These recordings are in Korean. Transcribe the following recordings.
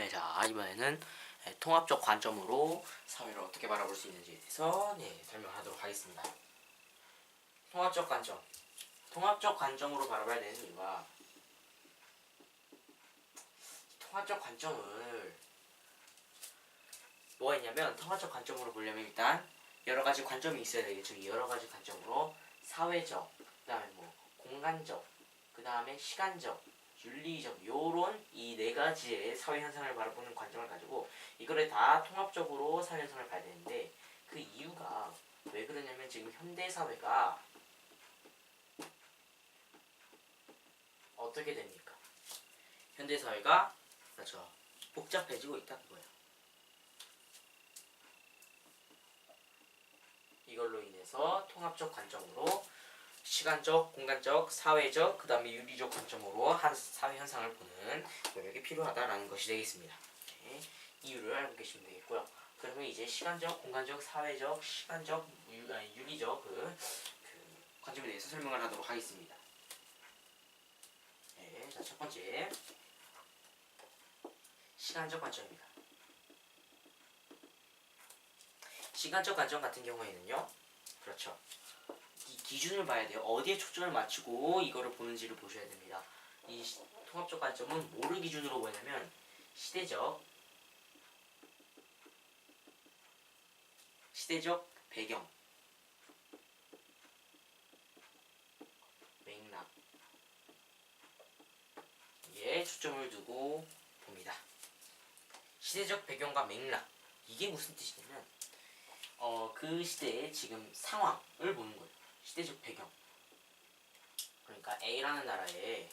자, 이번에는 통합적 관점으로 사회를 어떻게 바라볼 수 있는지에 대해서 설명하도록 하겠습니다. 통합적 관점. 통합적 관점으로 바라봐야 되는 이유가 통합적 관점을 뭐가 있냐면 통합적 관점으로 보려면 일단 여러 가지 관점이 있어야 되겠죠. 여러 가지 관점으로 사회적, 그다음에 뭐 공간적, 그다음에 시간적, 윤리적 요런 이 네 가지의 사회 현상을 바라보는 관점을 가지고 이거를 다 통합적으로 사회 현상을 봐야 되는데 그 이유가 왜 그러냐면 지금 현대 사회가 어떻게 됩니까? 현대 사회가 그렇죠. 복잡해지고 있다 그거예요. 이걸로 인해서 통합적 관점으로 시간적, 공간적, 사회적, 그 다음에 윤리적 관점으로 한 사회 현상을 보는 노력이 필요하다라는 것이 되겠습니다. 이유를 알고 계시면 되겠고요. 그러면 이제 시간적, 공간적, 사회적, 시간적, 윤리적 그 관점에 대해서 설명을 하도록 하겠습니다. 자, 첫 번째 시간적 관점입니다. 시간적 관점 같은 경우에는요, 그렇죠. 이 기준을 봐야 돼요. 어디에 초점을 맞추고 이거를 보는지를 보셔야 됩니다. 이 통합적 관점은 뭐를 기준으로 보냐면 시대적 배경, 맥락에 초점을 두고 봅니다. 시대적 배경과 맥락, 이게 무슨 뜻이냐면 그 시대의 지금 상황을 보는 거예요. 시대적 배경. 그러니까 A라는 나라에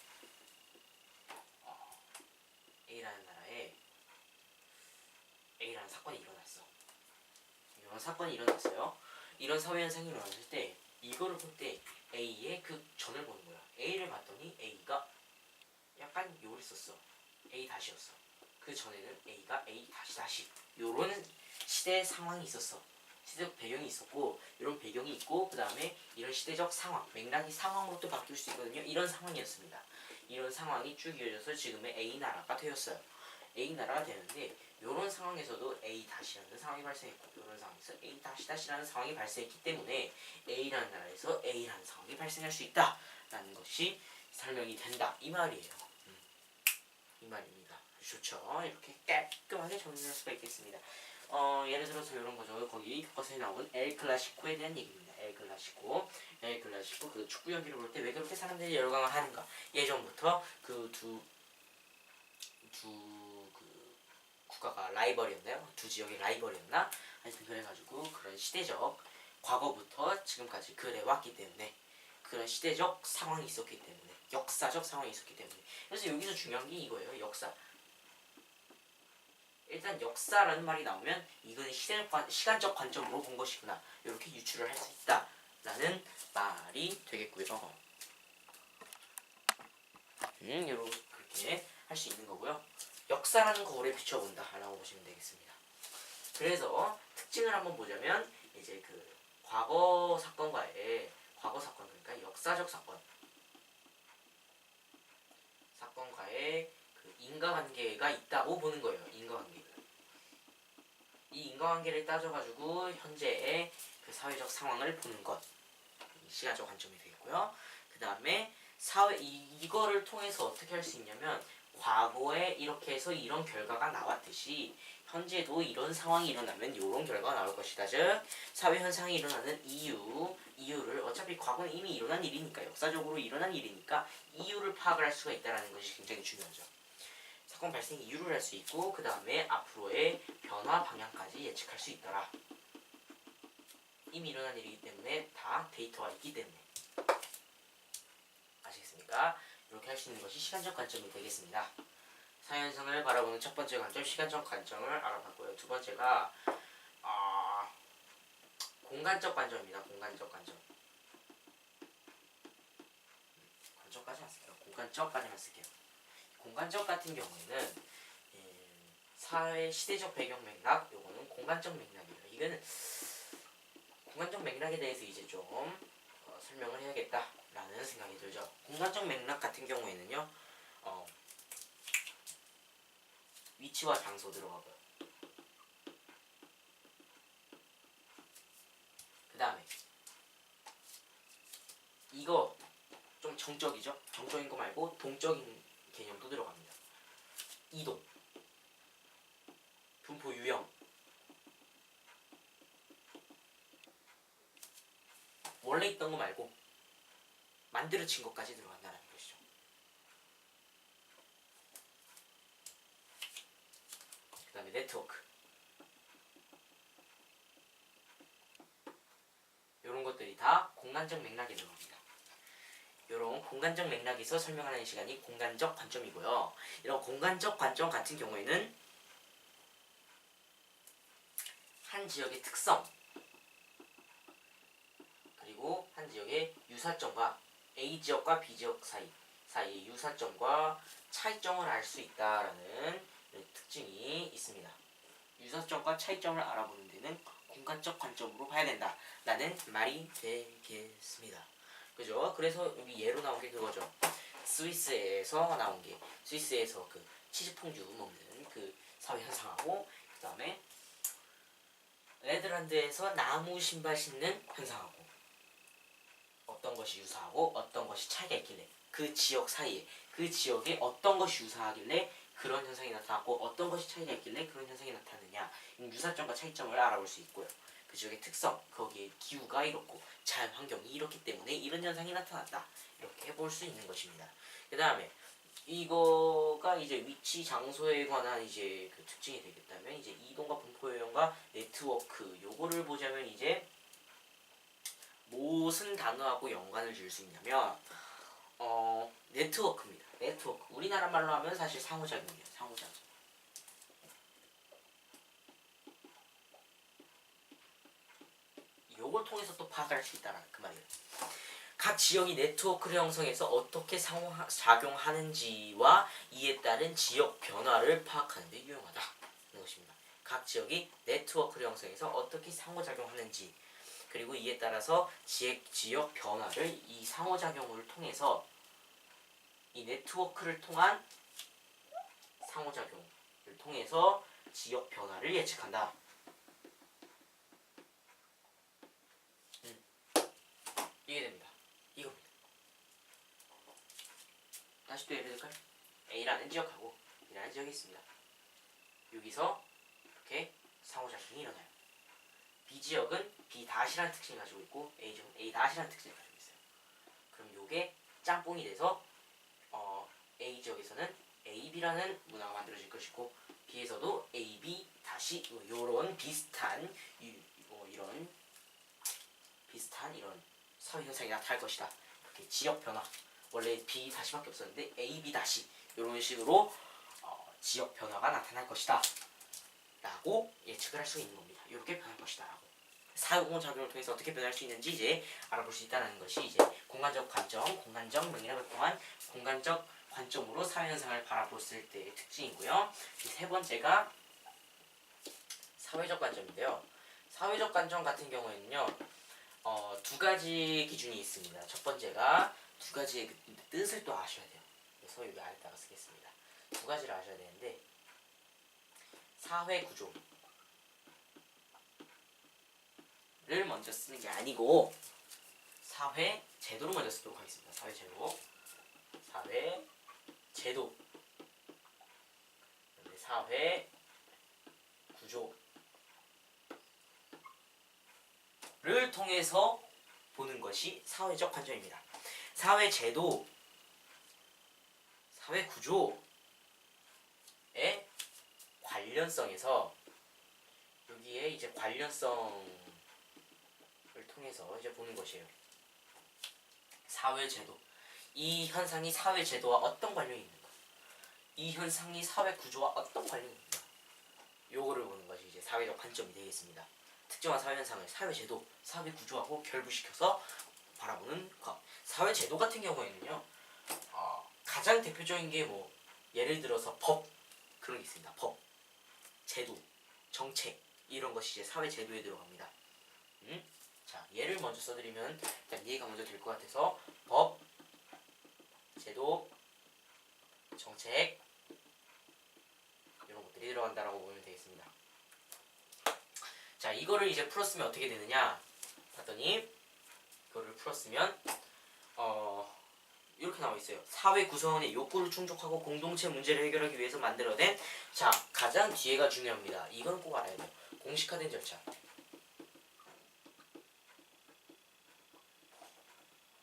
A라는 사건이 일어났어. 이런 사건이 일어났어요. 이런 사회 현상이 일어났을 때 이거를 볼 때 A의 그 전을 보는 거야. A를 봤더니 A가 약간 요랬었어. A 다시였어. 그 전에는 A가 A 다시 요런 시대 상황이 있었어. 시대적 배경이 있었고 이런 배경이 있고 그 다음에 이런 시대적 상황, 맥락이 상황으로 또 바뀔 수 있거든요. 이런 상황이었습니다. 이런 상황이 쭉 이어져서 지금의 A나라가 되었어요. A나라가 되는데 이런 상황에서도 A 다시라는 상황이 발생했고 이런 상황에서 A 다시라는 상황이 발생했기 때문에 A라는 나라에서 A라는 상황이 발생할 수 있다라는 것이 설명이 된다 이 말이에요. 이 말입니다. 좋죠. 이렇게 깔끔하게 정리할 수가 있겠습니다. 예를 들어서 이런 거죠. 거기 교과서에 나온 엘 클라시코에 대한 얘기입니다. 엘 클라시코 그 축구 경기를 볼 때 왜 그렇게 사람들이 열광을 하는가? 예전부터 그 두 국가가 라이벌이었나요? 두 지역의 라이벌이었나? 하여튼 그래가지고 그런 시대적 과거부터 지금까지 그래왔기 때문에 그런 시대적 상황이 있었기 때문에 역사적 상황이 있었기 때문에 그래서 여기서 중요한 게 이거예요. 역사. 일단 역사라는 말이 나오면 이거는 시간적 관점으로 본 것이구나 이렇게 유추를 할 수 있다라는 말이 되겠고요. 그렇게 할 수 있는 거고요. 역사라는 거울에 비춰본다라고 보시면 되겠습니다. 그래서 특징을 한번 보자면 이제 그 과거 사건 그러니까 역사적 사건과의 그 인과관계가 있다고 보는 거예요. 이 인과관계를 따져가지고 현재의 그 사회적 상황을 보는 것, 시간적 관점이 되겠고요. 그 다음에 이거를 통해서 어떻게 할 수 있냐면 과거에 이렇게 해서 이런 결과가 나왔듯이 현재도 이런 상황이 일어나면 이런 결과가 나올 것이다. 즉 사회 현상이 일어나는 이유를 어차피 과거는 이미 일어난 일이니까 역사적으로 일어난 일이니까 이유를 파악을 할 수가 있다는 것이 굉장히 중요하죠. 사건 발생 이유를 알 수 있고 그 다음에 앞으로의 변화 방향까지 예측할 수 있더라. 이미 일어난 일이기 때문에 다 데이터가 있기 때문에 아시겠습니까? 이렇게 할 수 있는 것이 시간적 관점이 되겠습니다. 사회현상을 바라보는 첫 번째 관점, 시간적 관점을 알아봤고요. 두 번째가 공간적 관점입니다. 공간적까지만 쓸게요. 공간적까지만 쓸게요. 공간적 같은 경우에는 사회 시대적 배경 맥락, 요거는 공간적 맥락이에요. 이거는 공간적 맥락에 대해서 이제 좀 설명을 해야겠다라는 생각이 들죠. 공간적 맥락 같은 경우에는요, 위치와 장소 들어가고요. 그 다음에 이거 좀 정적이죠? 정적인 거 말고 동적인 개념도 들어갑니다. 이동, 분포 유형, 원래 있던 거 말고 만들어진 것까지 들어간다는 것이죠. 그 다음에 네트워크, 이런 것들이 다 공간적 맥락에 들어갑니다. 이런 공간적 맥락에서 설명하는 시간이 공간적 관점이고요. 이런 공간적 관점 같은 경우에는 한 지역의 특성, 그리고 한 지역의 유사점과 A 지역과 B 지역 사이의 유사점과 차이점을 알 수 있다라는 특징이 있습니다. 유사점과 차이점을 알아보는 데는 공간적 관점으로 봐야 된다라는 말이 되겠습니다. 그죠? 그래서 여기 예로 나온 게 그거죠. 스위스에서 나온 게, 스위스에서 그 치즈퐁듀 먹는 그 사회 현상하고, 그 다음에 네덜란드에서 나무 신발 신는 현상하고, 어떤 것이 유사하고 어떤 것이 차이가 있길래, 그 지역 사이에, 그 지역에 어떤 것이 유사하길래 그런 현상이 나타났고 어떤 것이 차이가 있길래 그런 현상이 나타나느냐, 유사점과 차이점을 알아볼 수 있고요. 그 지역의 특성, 거기에 기후가 이렇고 자연 환경이 이렇기 때문에 이런 현상이 나타났다, 이렇게 볼 수 있는 것입니다. 그 다음에 이거가 이제 위치 장소에 관한 이제 그 특징이 되겠다면, 이제 이동과 분포 요령과 네트워크, 요거를 보자면 이제 무슨 단어하고 연관을 지을 수 있냐면 네트워크입니다. 네트워크, 우리나라 말로 하면 사실 상호작용이에요. 상호작용. 요걸 통해서 또 파악할 수 있다는 그 말이에요. 각 지역이 네트워크를 형성해서 어떻게 상호작용하는지와 이에 따른 지역 변화를 파악하는 데 유용하다, 는 것입니다. 각 지역이 네트워크를 형성해서 어떻게 상호작용하는지, 그리고 이에 따라서 지역 변화를 이 상호작용을 통해서, 이 네트워크를 통한 상호작용을 통해서 지역 변화를 예측한다. 이게 됩니다. 이겁니다. 다시 또 예를 들까요? A라는 지역하고 B라는 지역이 있습니다. 여기서 이렇게 상호작용이 일어나요. B 지역은 B-라는 특징을 가지고 있고 A 지역은 A-라는 특징을 가지고 있어요. 그럼 요게 짬뽕이 돼서 A 지역에서는 AB라는 문화가 만들어질 것이고, B에서도 AB 다시 요런 비슷한 이런 비슷한 이런 사회 현상이 나타날 것이다. 이렇게 지역 변화, 원래 B 다시밖에 없었는데 AB 다시 이런 식으로 지역 변화가 나타날 것이다 라고 예측을 할 수 있는 겁니다. 이렇게 변할 것이다 라고. 상호작용을 통해서 어떻게 변할 수 있는지 이제 알아볼 수 있다는 것이 이제 공간적 관점, 공간적 맥락을 통한 공간적 관점으로 사회현상을 바라봤을 때의 특징이고요. 세 번째가 사회적 관점인데요. 사회적 관점 같은 경우에는요, 두 가지 기준이 있습니다. 첫 번째가 두 가지의 그 뜻을 또 아셔야 돼요. 그래서 여기 아래다가 쓰겠습니다. 두 가지를 아셔야 되는데, 사회 구조를 먼저 쓰는 게 아니고 사회 제도를 먼저 쓰도록 하겠습니다. 사회 제도, 사회 구조를 통해서 보는 것이 사회적 관점입니다. 사회 제도, 사회 구조의 관련성에서, 여기에 이제 관련성을 통해서 이제 보는 것이에요. 사회 제도, 이 현상이 사회 제도와 어떤 관련이 있는가? 이 현상이 사회 구조와 어떤 관련이 있는가? 요거를 보는 것이 이제 사회적 관점이 되겠습니다. 특정한 사회 현상을 사회 제도, 사회 구조하고 결부시켜서 바라보는 것. 사회 제도 같은 경우에는요, 가장 대표적인 게 뭐 예를 들어서 법, 그런 게 있습니다. 법, 제도, 정책, 이런 것이 이제 사회 제도에 들어갑니다. 자, 예를 먼저 써드리면 일단 이해가 먼저 될 것 같아서, 법, 제도, 정책, 이런 것들. 것들이 들어간다라고 보면 되겠습니다. 자, 이거를 이제 풀었으면 어떻게 되느냐 봤더니 이거를 풀었으면 이렇게 나와 있어요. 사회 구성원의 욕구를 충족하고 공동체 문제를 해결하기 위해서 만들어낸 자, 가장 뒤에가 중요합니다. 이건 꼭 알아야 돼요. 공식화된 절차.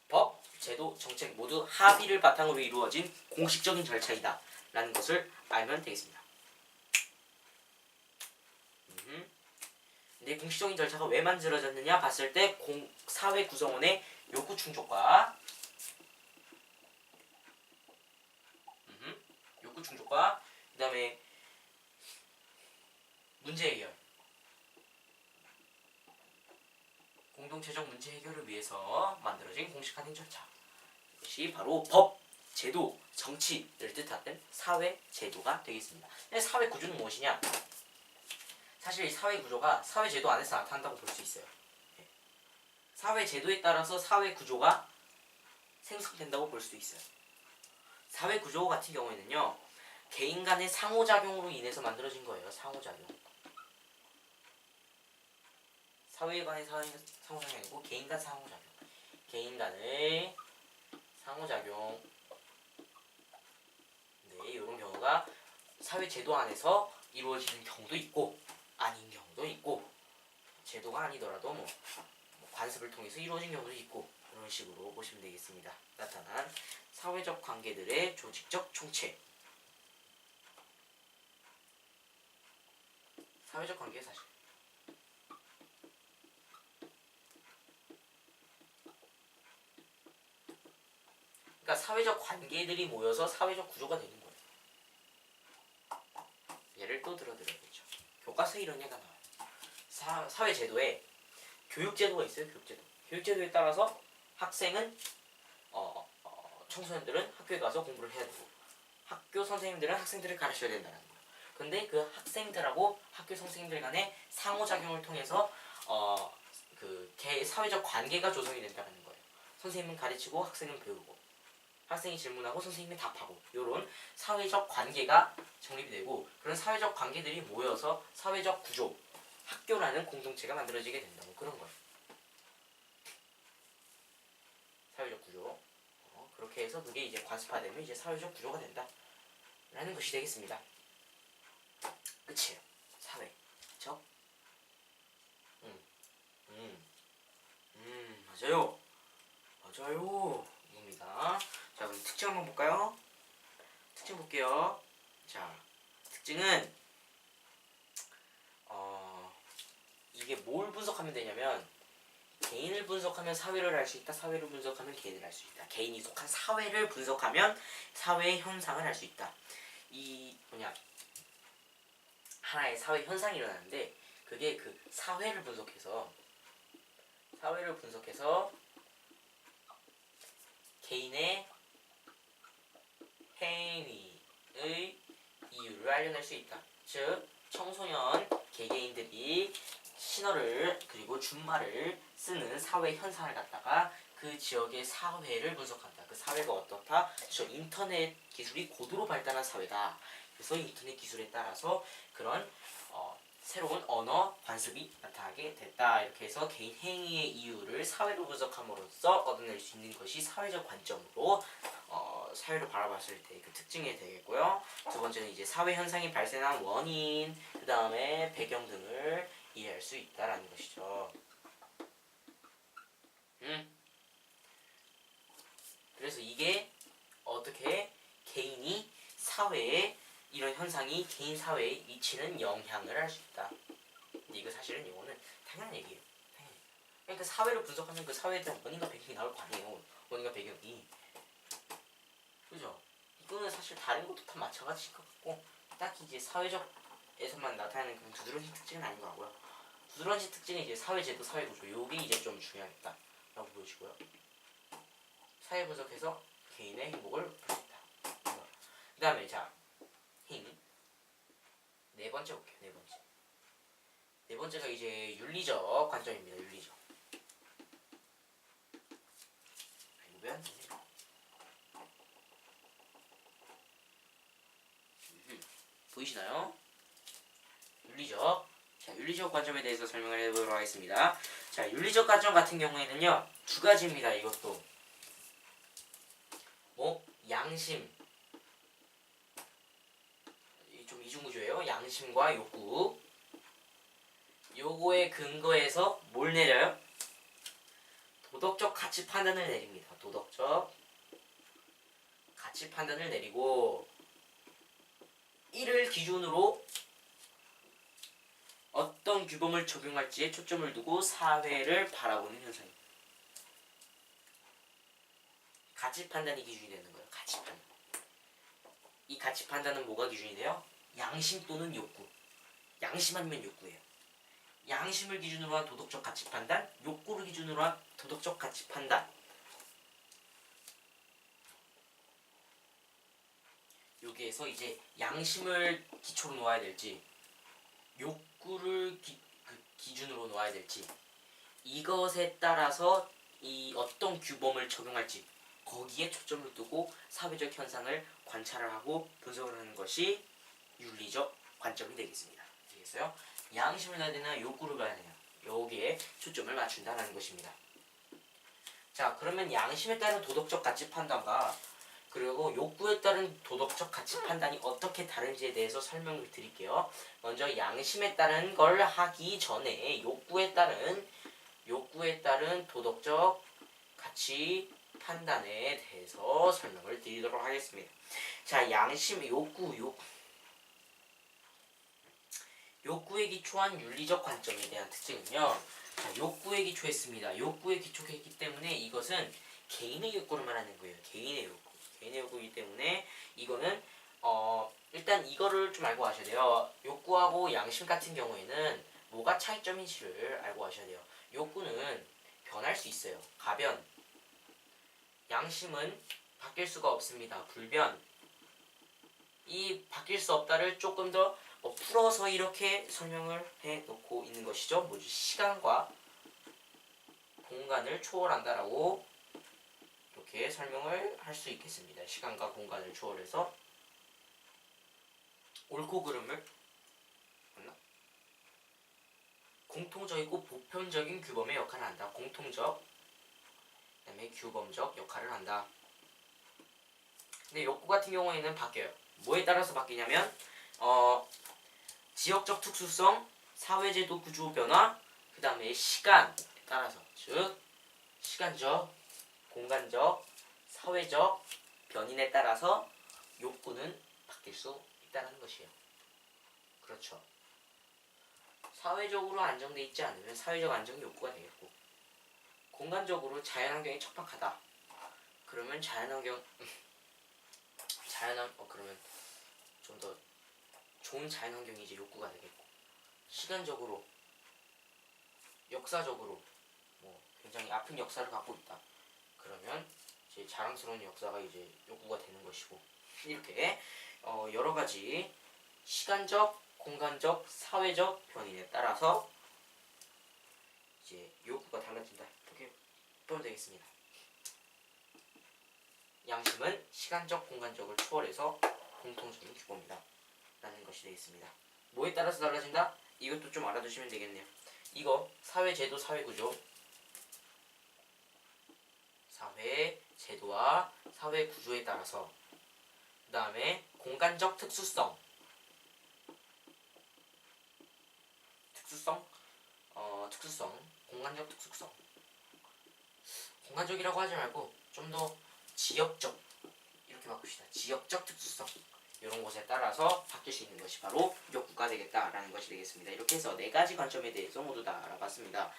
법, 제도, 정책 모두 합의를 바탕으로 이루어진 공식적인 절차이다 라는 것을 알면 되겠습니다. 근데 공식적인 절차가 왜 만들어졌느냐 봤을 때 사회 구성원의 욕구 충족과 그 다음에 문제 해결, 공동체적 문제 해결을 위해서 만들어진 공식화된 절차. 이것이 바로 법, 제도, 정치를 뜻하는 사회 제도가 되겠습니다. 사회 구조는 무엇이냐? 사실 사회 구조가 사회 제도 안에서 나타난다고 볼 수 있어요. 사회 제도에 따라서 사회 구조가 생성된다고 볼 수도 있어요. 사회 구조 같은 경우에는요, 개인 간의 상호작용으로 인해서 만들어진 거예요. 상호작용. 사회 간의 상호작용이 아니고 개인 간 상호작용. 개인 간의 상호작용. 네, 이런 경우가 사회 제도 안에서 이루어지는 경우도 있고 아닌 경우도 있고, 제도가 아니더라도 뭐 관습을 통해서 이루어진 경우도 있고, 그런 식으로 보시면 되겠습니다. 나타난 사회적 관계들의 조직적 총체. 사회적 관계 사실. 그러니까 사회적 관계들이 모여서 사회적 구조가 되는 거예요. 예를 또 들어드려야겠죠. 교과서에 이런 얘기가 나와요. 사회 제도에 교육 제도가 있어요. 교육 제도. 교육 제도에 따라서 학생은 청소년들은 학교에 가서 공부를 해야 되고, 학교 선생님들은 학생들을 가르쳐야 된다는 거예요. 근데 그 학생들하고 학교 선생님들 간의 상호작용을 통해서 사회적 관계가 조성이 된다는 거예요. 선생님은 가르치고 학생은 배우고, 학생이 질문하고 선생님이 답하고, 이런 사회적 관계가 정립이 되고, 그런 사회적 관계들이 모여서 사회적 구조, 학교라는 공동체가 만들어지게 된다고, 그런 거예요. 사회적 구조. 그렇게 해서 그게 이제 관습화되면 이제 사회적 구조가 된다 라는 것이 되겠습니다. 끝이에요. 사회적. 맞아요. 맞아요. 이겁니다. 자, 그럼 특징 한번 볼까요? 특징 볼게요. 자, 특징은 이게 뭘 분석하면 되냐면, 개인을 분석하면 사회를 알 수 있다. 사회를 분석하면 개인을 알 수 있다. 개인이 속한 사회를 분석하면 사회의 현상을 알 수 있다. 이 하나의 사회 현상이 일어나는데, 그게 그 사회를 분석해서 개인의 행위의 이유를 알려낼 수 있다. 즉, 청소년 개개인들이 신어를 그리고 준말을 쓰는 사회 현상을 갖다가 그 지역의 사회를 분석한다. 그 사회가 어떻다? 저 인터넷 기술이 고도로 발달한 사회다. 그래서 인터넷 기술에 따라서 그런 새로운 언어 관습이 나타나게 됐다. 이렇게 해서 개인 행위의 이유를 사회로 분석함으로써 얻어낼 수 있는 것이 사회적 관점으로 사회를 바라봤을 때 그 특징이 되겠고요. 두 번째는 이제 사회 현상이 발생한 원인, 그 다음에 배경 등을 이해할 수 있다라는 것이죠. 그래서 이게 어떻게 개인이 사회에 이런 현상이 개인 사회에 미치는 영향을 알 수 있다. 근데 이거 사실은 이거는 당연한 얘기예요. 당연히. 그러니까 사회를 분석하면 그 사회에 대한 원인과 배경이 나올 거 아니에요. 원인과 배경이. 그죠? 이거는 사실 다른 것도 다 마찬가지일 것 같고, 딱히 이제 사회적에서만 나타나는 그런 두드러진 특징은 아닌 것 같고요. 두드러진 특징은 이제 사회제도, 사회구조, 요게 이제 좀 중요하겠다 라고 보여지고요. 사회 분석해서 개인의 행복을 볼 수 있다. 그 다음에 자, 네 번째 볼게요. 네 번째가 이제 윤리적 관점입니다. 윤리적. 이거 왜 안 되냐? 보이시나요? 윤리적. 자, 윤리적 관점에 대해서 설명을 해보도록 하겠습니다. 자, 윤리적 관점 같은 경우에는요, 두 가지입니다. 이것도 뭐 양심, 좀 이중구조예요. 양심과 욕구. 요거에 근거해서 뭘 내려요? 도덕적 가치 판단을 내립니다. 도덕적 가치 판단을 내리고, 이를 기준으로 어떤 규범을 적용할지에 초점을 두고 사회를 바라보는 현상입니다. 가치 판단이 기준이 되는 거예요. 가치 판단. 이 가치 판단은 뭐가 기준이 돼요? 양심 또는 욕구. 양심 아니면 욕구예요. 양심을 기준으로 한 도덕적 가치 판단, 욕구를 기준으로 한 도덕적 가치 판단. 여기에서 이제 양심을 기초로 놓아야 될지, 욕구를 기준으로 놓아야 될지, 이것에 따라서 이 어떤 규범을 적용할지, 거기에 초점을 두고 사회적 현상을 관찰을 하고 분석을 하는 것이 윤리적 관점이 되겠습니다. 되겠어요? 양심을 가야 되나 욕구를 가야 되나, 여기에 초점을 맞춘다는 것입니다. 자, 그러면 양심에 따른 도덕적 가치 판단과 그리고 욕구에 따른 도덕적 가치 판단이 어떻게 다른지에 대해서 설명을 드릴게요. 먼저 양심에 따른 걸 하기 전에 욕구에 따른 도덕적 가치 판단에 대해서 설명을 드리도록 하겠습니다. 자, 양심, 욕구에 기초한 윤리적 관점에 대한 특징은요. 자, 욕구에 기초했습니다. 욕구에 기초했기 때문에 이것은 개인의 욕구를 말하는 거예요. 개인의 욕구이기 때문에 이거는 일단 이거를 좀 알고 가셔야 돼요. 욕구하고 양심 같은 경우에는 뭐가 차이점인지를 알고 가셔야 돼요. 욕구는 변할 수 있어요. 가변. 양심은 바뀔 수가 없습니다. 불변. 이 바뀔 수 없다를 조금 더 풀어서 이렇게 설명을 해놓고 있는 것이죠. 뭐지? 시간과 공간을 초월한다라고 이렇게 설명을 할 수 있겠습니다. 시간과 공간을 초월해서 옳고 그름을 맞나? 공통적이고 보편적인 규범의 역할을 한다. 공통적, 그다음에 규범적 역할을 한다. 근데 욕구 같은 경우에는 바뀌어요. 뭐에 따라서 바뀌냐면 지역적 특수성, 사회제도 구조 변화, 그 다음에 시간에 따라서, 즉 시간적, 공간적, 사회적 변인에 따라서 욕구는 바뀔 수 있다는 것이에요. 그렇죠. 사회적으로 안정돼 있지 않으면 사회적 안정이 욕구가 되겠고, 공간적으로 자연환경이 척박하다. 그러면 그러면 좀 더 좋은 자연환경이 이제 욕구가 되겠고, 시간적으로, 역사적으로 뭐 굉장히 아픈 역사를 갖고 있다. 그러면 이제 자랑스러운 역사가 이제 욕구가 되는 것이고, 이렇게 여러 가지 시간적, 공간적, 사회적 변인에 따라서 이제 욕구가 달라진다. 이렇게 보면 되겠습니다. 양심은 시간적, 공간적을 초월해서 공통적인 규범이다 라는 것이 되겠습니다. 뭐에 따라서 달라진다? 이것도 좀 알아두시면 되겠네요. 이거 사회제도, 사회구조, 사회제도와 사회구조에 따라서, 그 다음에 공간적 특수성, 공간적 특수성. 공간적이라고 하지 말고 좀 더 지역적, 이렇게 바꿉시다. 지역적 특수성. 이런 것에 따라서 바뀔 수 있는 것이 바로 욕구가 되겠다라는 것이 되겠습니다. 이렇게 해서 네 가지 관점에 대해서 모두 다 알아봤습니다.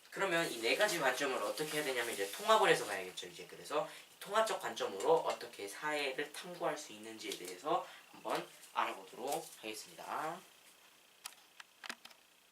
그러면 이 네 가지 관점을 어떻게 해야 되냐면 이제 통합을 해서 가야겠죠. 이제 그래서 통합적 관점으로 어떻게 사회를 탐구할 수 있는지에 대해서 한번 알아보도록 하겠습니다.